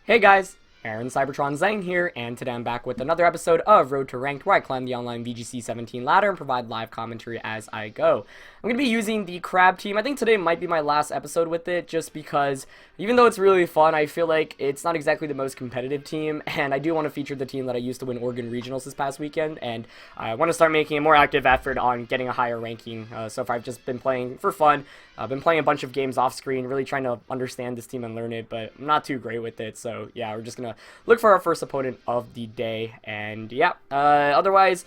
Hey guys, Aaron Cybertron Zhang here, and today I'm back with another episode of Road to Ranked, where I climb the online VGC 17 ladder and provide live commentary as I go. I'm going to be using the Crab team. I think today might be my last episode with it, just because even though it's really fun, I feel like it's not exactly the most competitive team, and I do want to feature the team that I used to win Oregon Regionals this past weekend, and I want to start making a more active effort on getting a higher ranking. So far I've just been playing for fun. I've been playing a bunch of games off screen, really trying to understand this team and learn it, but I'm not too great with it, so yeah, we're just going to look for our first opponent of the day, and yeah, otherwise,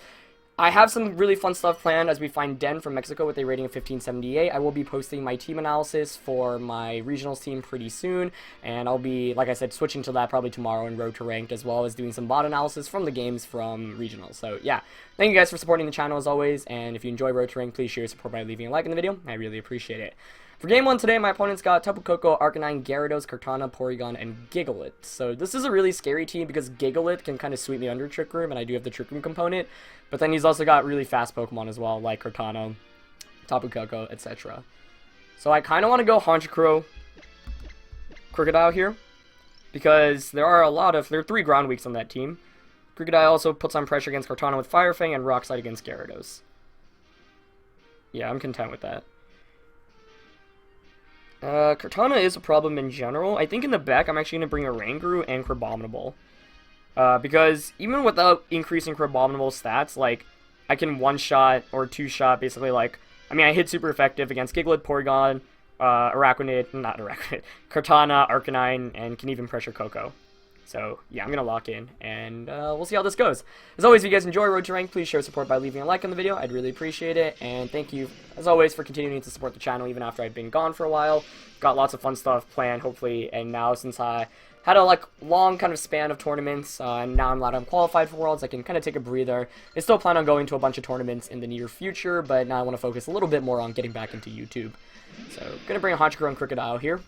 I have some really fun stuff planned as we find Den from Mexico with a rating of 1578. I will be posting my team analysis for my regionals team pretty soon, and I'll be, like I said, switching to that probably tomorrow in Road to Ranked, as well as doing some bot analysis from the games from regionals. So yeah, thank you guys for supporting the channel as always, and if you enjoy Road to Ranked, please share your support by leaving a like in the video. I really appreciate it. For game 1 today, my opponent's got Tapu, Koko, Arcanine, Gyarados, Kartana, Porygon, and Gigalith. So this is a really scary team because Gigalith can kind of sweep me under Trick Room, and I do have the Trick Room component. But then he's also got really fast Pokemon as well, like Kartana, Tapu, Koko, etc. So I kind of want to go Honchkrow, Crocodile here, because there are 3 ground weeks on that team. Crocodile also puts on pressure against Kartana with Fire Fang and Rock Slide against Gyarados. Yeah, I'm content with that. Kartana is a problem in general. I think in the back, I'm actually going to bring a Ranguru and Crabominable. Because even without increasing Crabominable stats, like, I can one-shot or two-shot, basically, like, I mean, I hit super effective against Gigalith, Porygon, Kartana, Arcanine, and can even pressure Koko. So, yeah, I'm going to lock in, and we'll see how this goes. As always, if you guys enjoy Road to Rank, please show support by leaving a like on the video. I'd really appreciate it, and thank you, as always, for continuing to support the channel even after I've been gone for a while. Got lots of fun stuff planned, hopefully, and now since I had a long kind of span of tournaments, and now I'm qualified for Worlds, I can kind of take a breather. I still plan on going to a bunch of tournaments in the near future, but now I want to focus a little bit more on getting back into YouTube. So, going to bring a Honchkrow and Crocodile here.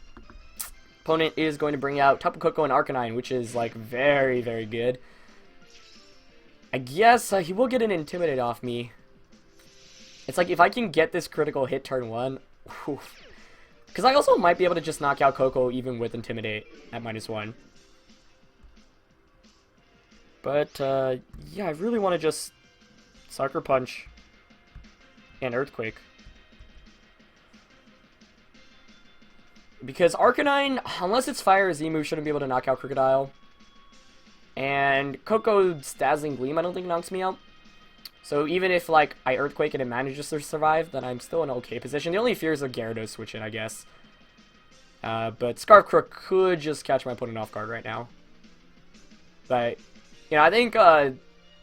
Opponent is going to bring out Tapu, Koko, and Arcanine, which is, like, very, very good. I guess he will get an Intimidate off me. It's like, if I can get this critical hit turn 1, because I also might be able to just knock out Koko even with Intimidate at -1. But, yeah, I really want to just Sucker Punch and Earthquake. Because Arcanine, unless it's Fire, Z-move shouldn't be able to knock out Crocodile. And Koko's Dazzling Gleam I don't think knocks me out. So even if, like, I Earthquake and it manages to survive, then I'm still in an okay position. The only fear is a Gyarados switch in, I guess. But Scarf Crook could just catch my opponent off guard right now. But, you know, I think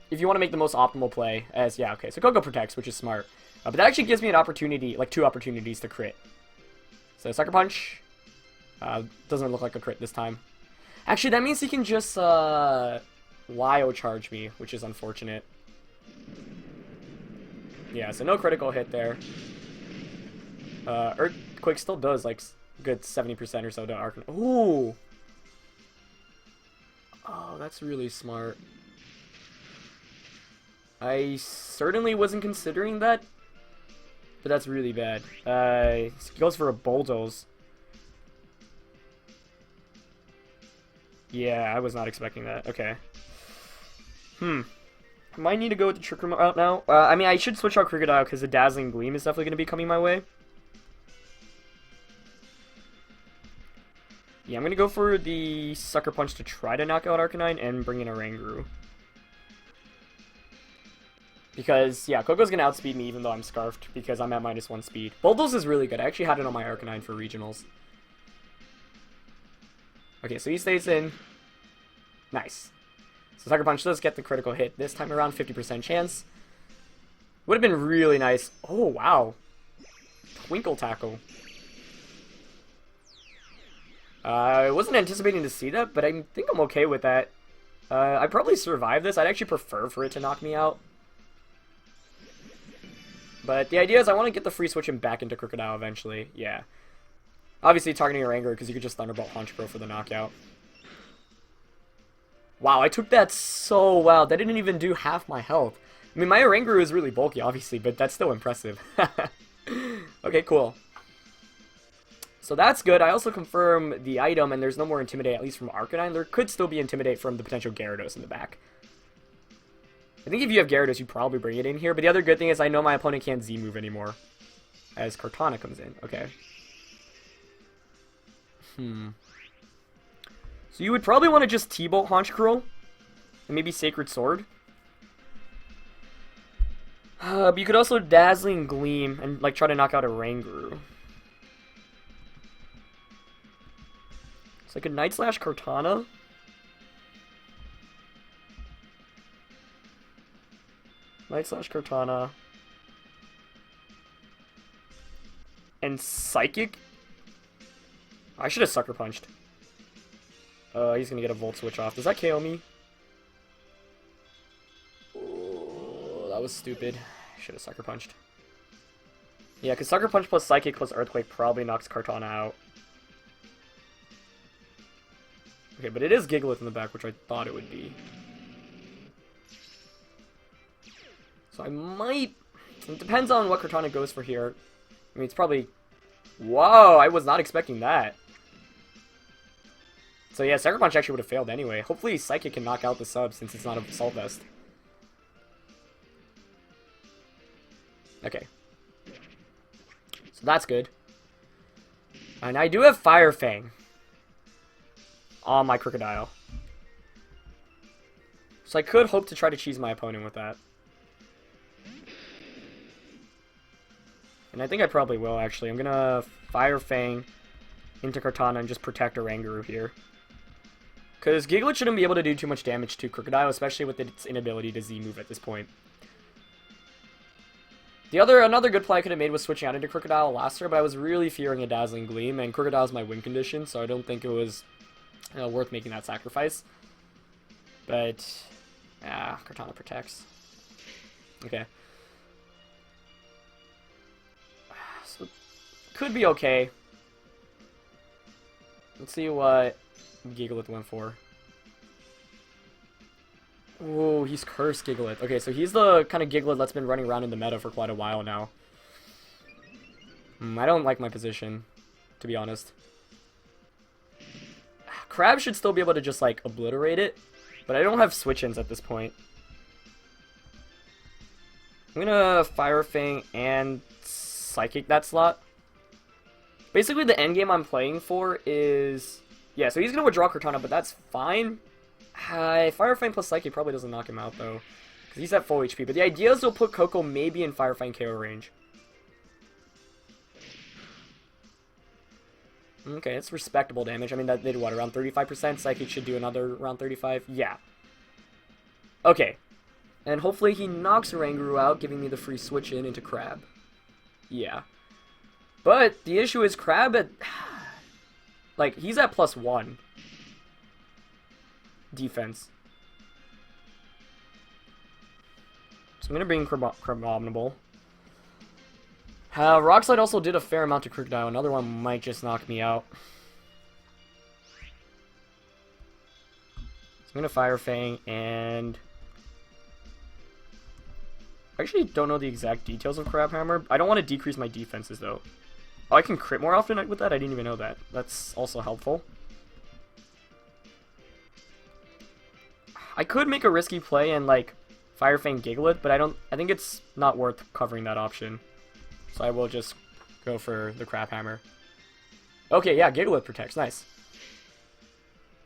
if you want to make the most optimal play, yeah, okay, so Koko protects, which is smart. But that actually gives me an opportunity, like 2 opportunities to crit. So Sucker Punch. Doesn't look like a crit this time. Actually, that means he can just Lyo charge me, which is unfortunate. Yeah, so no critical hit there. Earthquake still does like good 70% or so to Arcanine. Ooh! Oh, that's really smart. I certainly wasn't considering that, but that's really bad. He goes for a Bulldoze. Yeah, I was not expecting that. Okay. I might need to go with the Trick Room out now. I mean, I should switch out Crocodile because the Dazzling Gleam is definitely going to be coming my way. Yeah, I'm going to go for the Sucker Punch to try to knock out Arcanine and bring in a Ranguru. Because, yeah, Koko's going to outspeed me even though I'm Scarfed because I'm at -1 speed. Bulldoze is really good. I actually had it on my Arcanine for regionals. Okay, so he stays in. Nice. So Sucker Punch does get the critical hit. This time around, 50% chance. Would have been really nice. Oh, wow. Twinkle Tackle. I wasn't anticipating to see that, but I think I'm okay with that. I'd probably survive this. I'd actually prefer for it to knock me out. But the idea is I want to get the free switch him back into Crocodile eventually. Yeah. Obviously targeting a Ranguru because you could just Thunderbolt Honchkrow for the knockout. Wow, I took that so well. That didn't even do half my health. I mean, my Ranguru is really bulky, obviously, but that's still impressive. Okay, cool. So that's good. I also confirm the item, and there's no more Intimidate, at least from Arcanine. There could still be Intimidate from the potential Gyarados in the back. I think if you have Gyarados, you probably bring it in here. But the other good thing is I know my opponent can't Z-move anymore as Kartana comes in. Okay. So you would probably want to just T-Bolt Honchkrow and maybe Sacred Sword. But you could also Dazzling Gleam and like try to knock out a Ranguru. It's like a Night Slash Kartana. Night Slash Kartana. And Psychic? I should have Sucker Punched. He's gonna get a Volt Switch off. Does that KO me? Oh, that was stupid. Should have Sucker Punched. Yeah, because Sucker Punch plus Psychic plus Earthquake probably knocks Kartana out. Okay, but it is Gigalith in the back, which I thought it would be. So I might... It depends on what Kartana goes for here. I mean, it's probably... Whoa, I was not expecting that. So yeah, Sucker Punch actually would have failed anyway. Hopefully Psychic can knock out the sub since it's not a Assault Vest. Okay. So that's good. And I do have Fire Fang on my Crocodile. So I could hope to try to cheese my opponent with that. And I think I probably will, actually. I'm gonna Fire Fang into Kartana and just protect a Ranguru here. Because Gigalith shouldn't be able to do too much damage to Crocodile, especially with its inability to Z-move at this point. Another good play I could have made was switching out into Crocodile last year, but I was really fearing a Dazzling Gleam, and Crocodile is my win condition, so I don't think it was worth making that sacrifice. But, Kartana protects. Okay. So, could be okay. Let's see what Gigalith went for. Oh, he's Cursed Gigalith. Okay, so he's the kind of Gigalith that's been running around in the meta for quite a while now. I don't like my position, to be honest. Crab should still be able to just, like, obliterate it, but I don't have switch-ins at this point. I'm gonna Fire Fang and Psychic that slot. Basically, the endgame I'm playing for is... Yeah, so he's gonna withdraw Kartana, but that's fine. Fire Fang plus Psychic probably doesn't knock him out, though, because he's at full HP. But the idea is to put Koko maybe in Fire Fang KO range. Okay, it's respectable damage. I mean, that did what, around 35%? Psychic should do another around 35? Yeah. Okay. And hopefully he knocks Ranguru out, giving me the free switch in into Crab. Yeah. But the issue is Crab at... Like, he's at +1 defense. So I'm going to bring Crabominable. Rock Slide also did a fair amount to Crocodile. Another one might just knock me out. So I'm going to Fire Fang and... I actually don't know the exact details of Crab Hammer. I don't want to decrease my defenses, though. Oh, I can crit more often with that? I didn't even know that. That's also helpful. I could make a risky play and, like, Fire Fang Gigalith, but I think it's not worth covering that option. So I will just go for the Crab Hammer. Okay, yeah, Gigalith protects. Nice.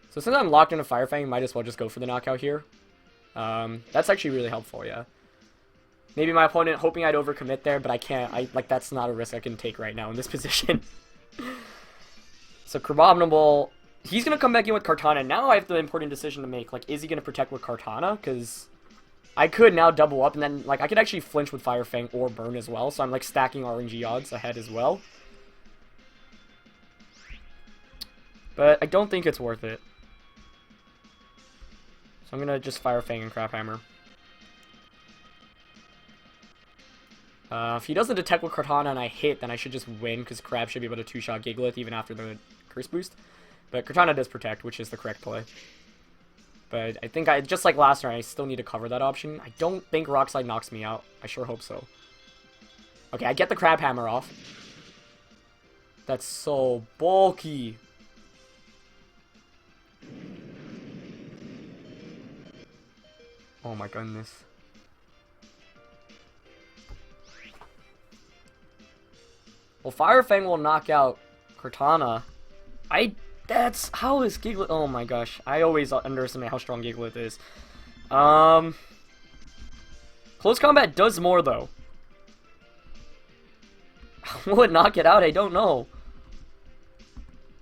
So since I'm locked into Fire Fang, might as well just go for the knockout here. That's actually really helpful, yeah. Maybe my opponent hoping I'd overcommit there, but I can't. Like, that's not a risk I can take right now in this position. So Crabominable, he's going to come back in with Kartana. Now I have the important decision to make. Like, is he going to protect with Kartana? Because I could now double up, and then, like, I could actually flinch with Fire Fang or Burn as well. So I'm, like, stacking RNG odds ahead as well. But I don't think it's worth it. So I'm going to just Fire Fang and Crab Hammer. If he doesn't detect with Kartana and I hit, then I should just win, because Crab should be able to two-shot Gigalith even after the Curse Boost. But Kartana does protect, which is the correct play. But I think, just like last turn, I still need to cover that option. I don't think Rock Slide knocks me out. I sure hope so. Okay, I get the Crab Hammer off. That's so bulky. Oh my goodness. Well, Fire Fang will knock out Cortana. How is Gigalith? Oh my gosh. I always underestimate how strong Gigalith is. Close combat does more though. Will it knock it out? I don't know.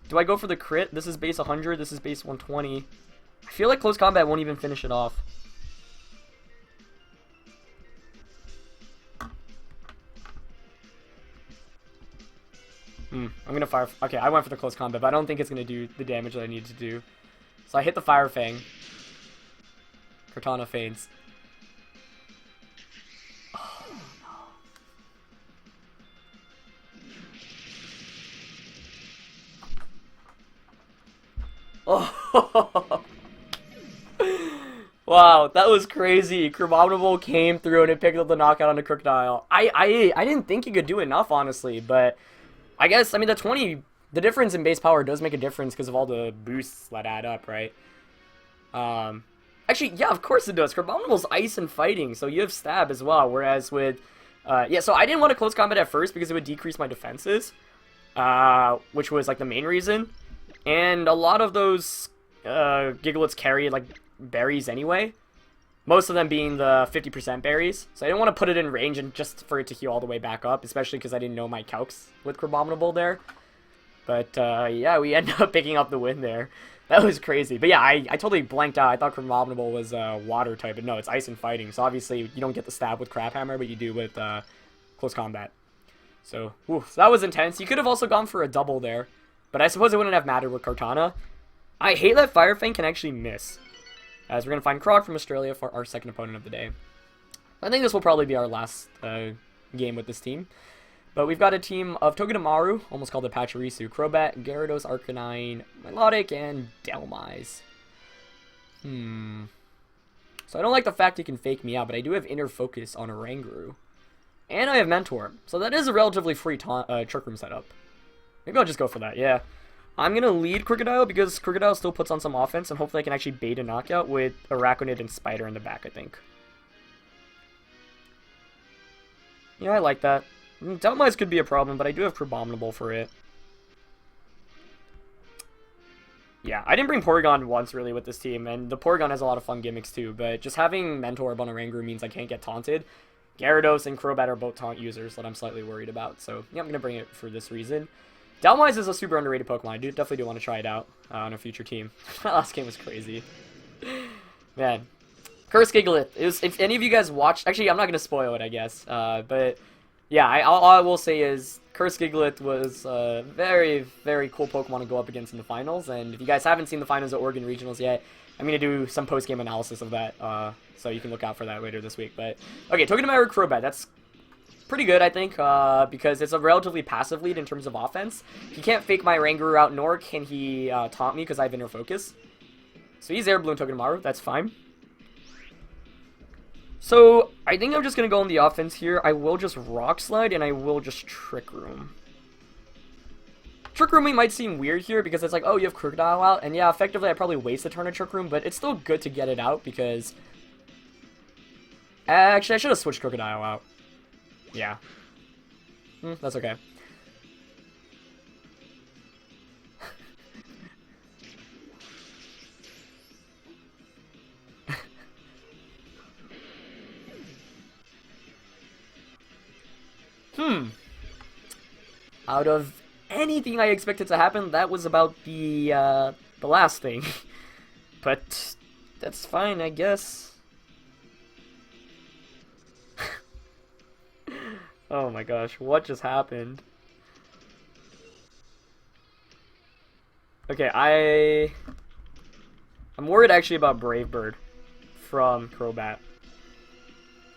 Do I go for the crit? This is base 100, this is base 120. I feel like close combat won't even finish it off. I'm gonna fire. Okay, I went for the close combat, but I don't think it's gonna do the damage that I need to do. So I hit the Fire Fang. Cortana faints. Oh no. Oh. Wow, that was crazy. Crabominable came through and it picked up the knockout on the Crocodile. I didn't think you could do enough, honestly, but I guess, I mean, the difference in base power does make a difference because of all the boosts that add up, right? Actually, yeah, of course it does. Crabominable's ice and fighting, so you have stab as well, whereas with, yeah, so I didn't want to close combat at first because it would decrease my defenses, which was, like, the main reason, and a lot of those, Gigaliths carry, like, berries anyway, most of them being the 50% berries, so I didn't want to put it in range and just for it to heal all the way back up, especially because I didn't know my calcs with Crabominable there. But yeah, we ended up picking up the win there. That was crazy. But yeah, I totally blanked out. I thought Crabominable was water type, but no, it's ice and fighting. So obviously you don't get the stab with Crab Hammer, but you do with close combat. So, so that was intense. You could have also gone for a double there, but I suppose it wouldn't have mattered with Cortana. I hate that Fire Fang can actually miss. As we're going to find Krog from Australia for our second opponent of the day. I think this will probably be our last game with this team. But we've got a team of Togedemaru, almost called a Pachirisu, Crobat, Gyarados, Arcanine, Milotic, and Dhelmise. So I don't like the fact he can fake me out, but I do have Inner Focus on Oranguru. And I have Mentor, so that is a relatively free Trick Room setup. Maybe I'll just go for that, yeah. I'm going to lead Crocodile because Crocodile still puts on some offense, and hopefully I can actually bait a knockout with Arachnid and Spider in the back, I think. Yeah, I like that. Dhelmise could be a problem, but I do have Crabominable for it. Yeah, I didn't bring Porygon once, really, with this team, and the Porygon has a lot of fun gimmicks, too, but just having Mentor on Oranguru means I can't get taunted. Gyarados and Crobat are both taunt users that I'm slightly worried about, so yeah, I'm going to bring it for this reason. Dhelmise is a super underrated Pokemon. I definitely do want to try it out on a future team. My last game was crazy. Man. Curse Gigalith. If any of you guys watched... Actually, I'm not going to spoil it, I guess. But, yeah, all I will say is Curse Gigalith was a very, very cool Pokemon to go up against in the finals. And if you guys haven't seen the finals at Oregon Regionals yet, I'm going to do some post-game analysis of that. So you can look out for that later this week. But, okay, Togedemaru Crobat. That's pretty good, I think, because it's a relatively passive lead in terms of offense. He can't fake my Oranguru out, nor can he taunt me because I have Inner Focus. So he's Air Balloon Togedemaru, that's fine. So, I think I'm just going to go on the offense here. I will just Rock Slide, and I will just Trick Room. Trick Rooming might seem weird here, because it's like, oh, you have Crocodile out, and yeah, effectively I probably waste a turn of Trick Room, but it's still good to get it out, because... Actually, I should have switched Crocodile out. Yeah. That's okay. Out of anything I expected to happen, that was about the last thing. But that's fine, I guess. Oh my gosh, what just happened? Okay, I'm worried actually about Brave Bird from Crobat.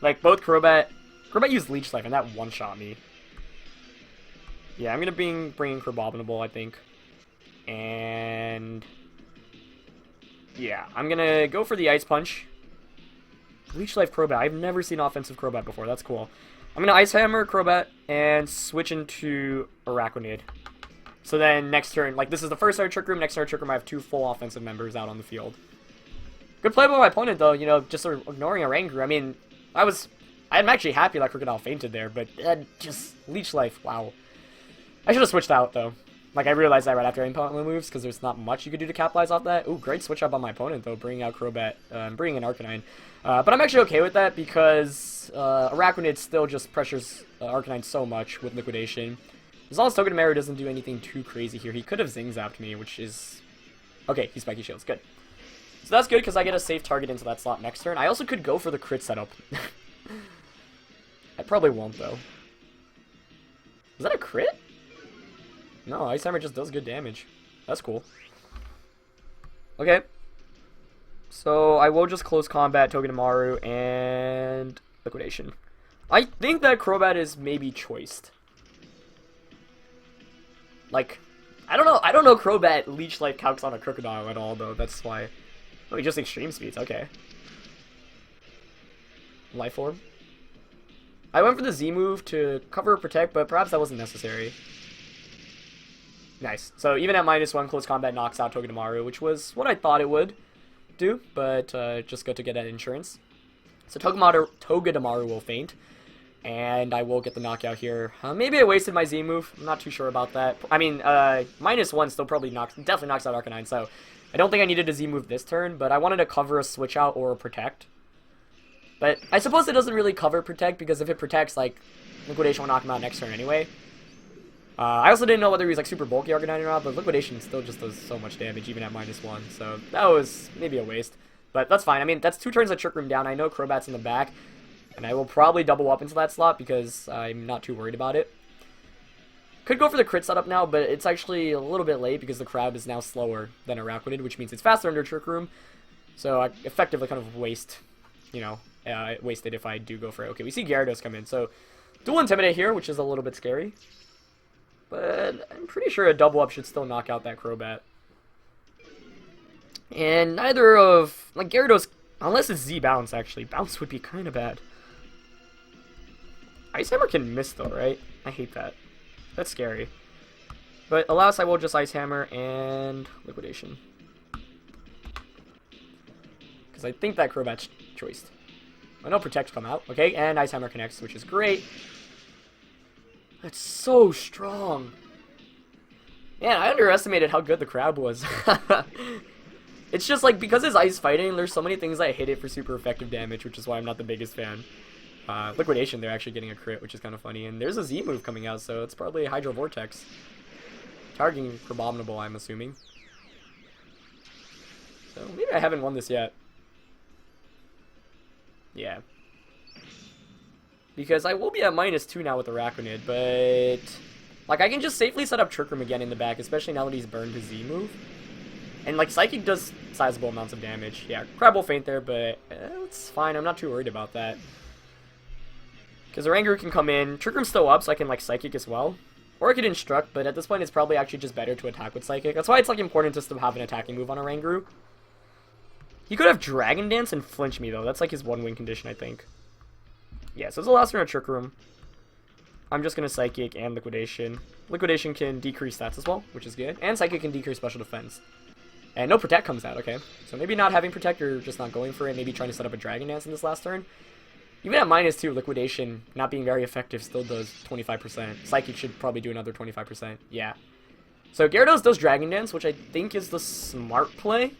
Like, both Crobat used Leech Life and that one-shot me. Yeah, I'm gonna bring Crabominable, I think. And... yeah, I'm gonna go for the Ice Punch. Leech Life Crobat. I've never seen offensive Crobat before, that's cool. I'm gonna Ice Hammer Crobat and switch into Arachnid. So then next turn, like this is the first turn Trick Room, next turn Trick Room I have 2 full offensive members out on the field. Good play by my opponent though, you know, just sort of ignoring a Rangaroo. I mean, I'm actually happy that Crocodile fainted there, but just Leech Life, wow. I should have switched out though. Like, I realized that right after opponent moves, because there's not much you could do to capitalize off that. Ooh, great switch up on my opponent, though, bringing out Crobat, bringing in Arcanine. But I'm actually okay with that, because Arachnid still just pressures Arcanine so much with Liquidation. As long as Togedemaru doesn't do anything too crazy here, he could have Zing-Zapped me, which is... Okay, he Spiky Shields, good. So that's good, because I get a safe target into that slot next turn. I also could go for the crit setup. I probably won't, though. Is that a crit? No, Ice Hammer just does good damage. That's cool. Okay. So, I will just close combat Togedemaru and Liquidation. I think that Crobat is maybe choiced. Like, I don't know Crobat Leech Life calcs on a Crocodile at all, though. That's why. Oh, he just Extreme Speeds, okay. Life Orb. I went for the Z move to cover or protect, but perhaps that wasn't necessary. Nice. So even at -1, close combat knocks out Togedemaru, which was what I thought it would do, but just good to get that insurance. So Togedemaru will faint, and I will get the knockout here. Maybe I wasted my Z move. I'm not too sure about that. I mean, -1 still probably definitely knocks out Arcanine, so I don't think I needed a Z move this turn, but I wanted to cover a switch out or a protect. But I suppose it doesn't really cover protect, because if it protects, like, Liquidation will knock him out next turn anyway. I also didn't know whether he was like super bulky Arcanine or not, but Liquidation still just does so much damage even at -1, so that was maybe a waste. But that's fine. I mean, that's 2 turns of Trick Room down. I know Crobat's in the back, and I will probably double up into that slot because I'm not too worried about it. Could go for the crit setup now, but it's actually a little bit late because the crowd is now slower than Arachnid, which means it's faster under Trick Room. So I effectively kind of waste, you know, wasted if I do go for it. Okay, we see Gyarados come in, so dual Intimidate here, which is a little bit scary. But I'm pretty sure a double up should still knock out that Crobat. And neither of... Like, Gyarados... Unless it's Z-Bounce, actually. Bounce would be kind of bad. Ice Hammer can miss, though, right? I hate that. That's scary. But alas, I will just Ice Hammer and Liquidation. Because I think that Crobat's choiced. I know Protect come out. Okay, and Ice Hammer connects, which is great. That's so strong. Man, I underestimated how good the crab was. It's just like, because it's ice fighting, there's so many things I hit it for super effective damage, which is why I'm not the biggest fan. Liquidation, they're actually getting a crit, which is kind of funny. And there's a Z move coming out, so it's probably a Hydro Vortex. Targeting Crabominable, I'm assuming. So maybe I haven't won this yet. Yeah. Because I will be at -2 now with Arachnid, but... Like, I can just safely set up Trick Room again in the back, especially now that he's burned his Z move. And, like, Psychic does sizable amounts of damage. Yeah, Crab will faint there, but it's fine. I'm not too worried about that. Because Rangaroo can come in. Trick Room's still up, so I can, like, Psychic as well. Or I could Instruct, but at this point it's probably actually just better to attack with Psychic. That's why it's, like, important to still have an attacking move on a Rangaroo. He could have Dragon Dance and flinch me, though. That's, like, his 1-win condition, I think. Yeah, so it's the last turn of Trick Room. I'm just going to Psychic and Liquidation. Liquidation can decrease stats as well, which is good. And Psychic can decrease special defense. And no Protect comes out, okay. So maybe not having Protect or just not going for it. Maybe trying to set up a Dragon Dance in this last turn. Even at -2, Liquidation not being very effective still does 25%. Psychic should probably do another 25%. Yeah. So Gyarados does Dragon Dance, which I think is the smart play.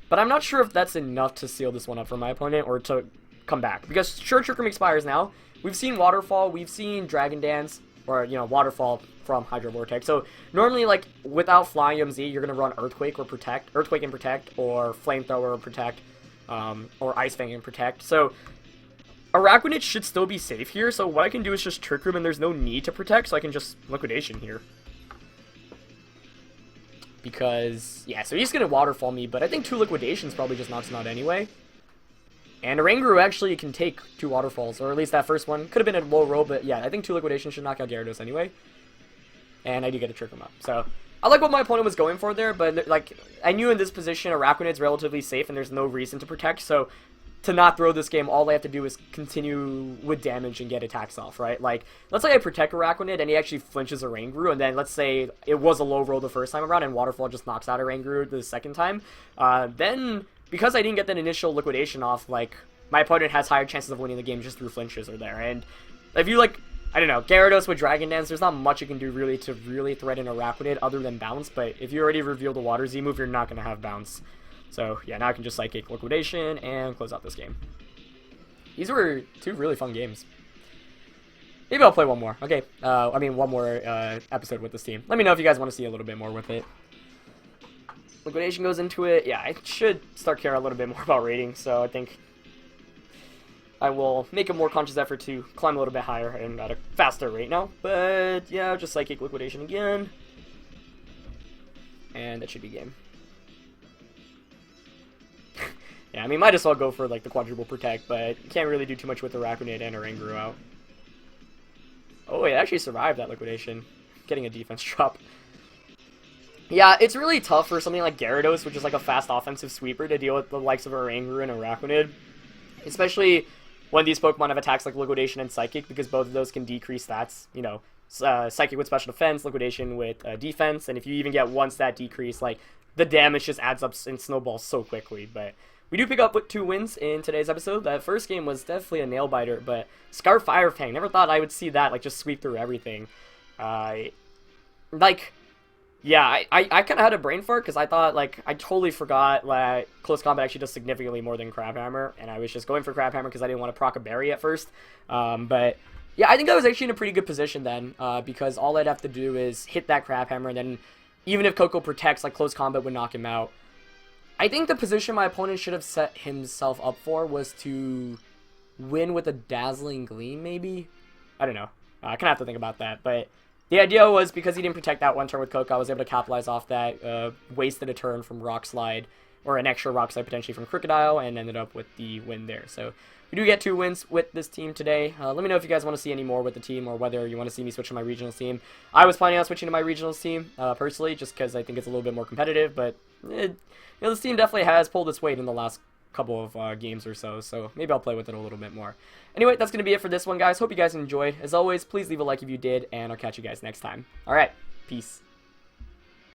But I'm not sure if that's enough to seal this one up for my opponent or to come back. Because sure, Trick Room expires now. We've seen Waterfall, we've seen Dragon Dance, or, you know, Waterfall from Hydro Vortex. So normally, like, without Flying MZ, you're going to run Earthquake or Protect, Earthquake and Protect, or Flamethrower or Protect, or Ice Fang and Protect. So Arachnid should still be safe here, so what I can do is just Trick Room and there's no need to Protect, so I can just Liquidation here. Because, yeah, so he's going to Waterfall me, but I think 2 Liquidations probably just knocks him out anyway. And a Rangaroo actually can take 2 Waterfalls, or at least that first one. Could have been a low roll, but yeah, I think 2 Liquidations should knock out Gyarados anyway. And I do get to Trick Room up. So, I like what my opponent was going for there, but, like, I knew in this position Arachnid's relatively safe and there's no reason to Protect, so to not throw this game, all I have to do is continue with damage and get attacks off, right? Like, let's say I protect Arachnid and he actually flinches a Ranguru, and then let's say it was a low roll the first time around and Waterfall just knocks out a Ranguru the second time. Then, because I didn't get that initial liquidation off, like, my opponent has higher chances of winning the game just through flinches are there. And if you, like, I don't know, Gyarados with Dragon Dance, there's not much you can do really to really threaten Arachnid other than bounce, but if you already reveal the Water Z move, you're not going to have bounce. So, yeah, now I can just Psychic Liquidation and close out this game. These were 2 really fun games. Maybe I'll play one more. Okay, one more episode with this team. Let me know if you guys want to see a little bit more with it. Liquidation goes into it. Yeah, I should start caring a little bit more about rating, so I think I will make a more conscious effort to climb a little bit higher and at a faster rate now. But, yeah, just Psychic Liquidation again. And that should be game. Yeah, I mean, might as well go for, like, the quadruple protect, but can't really do too much with the Arachnid and a Ranguru out. Oh, it actually survived that liquidation. Getting a defense drop. Yeah, it's really tough for something like Gyarados, which is like a fast offensive sweeper, to deal with the likes of a Ranguru and a Arachnid. Especially when these Pokemon have attacks like Liquidation and Psychic, because both of those can decrease stats, you know, Psychic with special defense, Liquidation with defense, and if you even get one stat decrease, like, the damage just adds up and snowballs so quickly. But we do pick up with 2 wins in today's episode. That first game was definitely a nail-biter, but Scar Fire Fang, never thought I would see that, like, just sweep through everything. Yeah, I kind of had a brain fart, because I thought, like, I totally forgot, like, Close Combat actually does significantly more than Crab Hammer, and I was just going for Crab Hammer because I didn't want to proc a berry at first. But, yeah, I think I was actually in a pretty good position then, because all I'd have to do is hit that Crab Hammer, and then even if Koko protects, like, Close Combat would knock him out. I think the position my opponent should have set himself up for was to win with a Dazzling Gleam, maybe? I don't know. I kind of have to think about that, but the idea was, because he didn't protect that one turn with Koko, I was able to capitalize off that, wasted a turn from Rock Slide, or an extra Rock Slide potentially from Crocodile, and ended up with the win there. So we do get 2 wins with this team today. Let me know if you guys want to see any more with the team, or whether you want to see me switch to my regionals team. I was planning on switching to my regionals team, personally, just because I think it's a little bit more competitive, but you know, this team definitely has pulled its weight in the last couple of games or so maybe I'll play with it a little bit more. Anyway, that's going to be it for this one, guys. Hope you guys enjoyed. As always, please leave a like if you did, and I'll catch you guys next time. Alright, peace.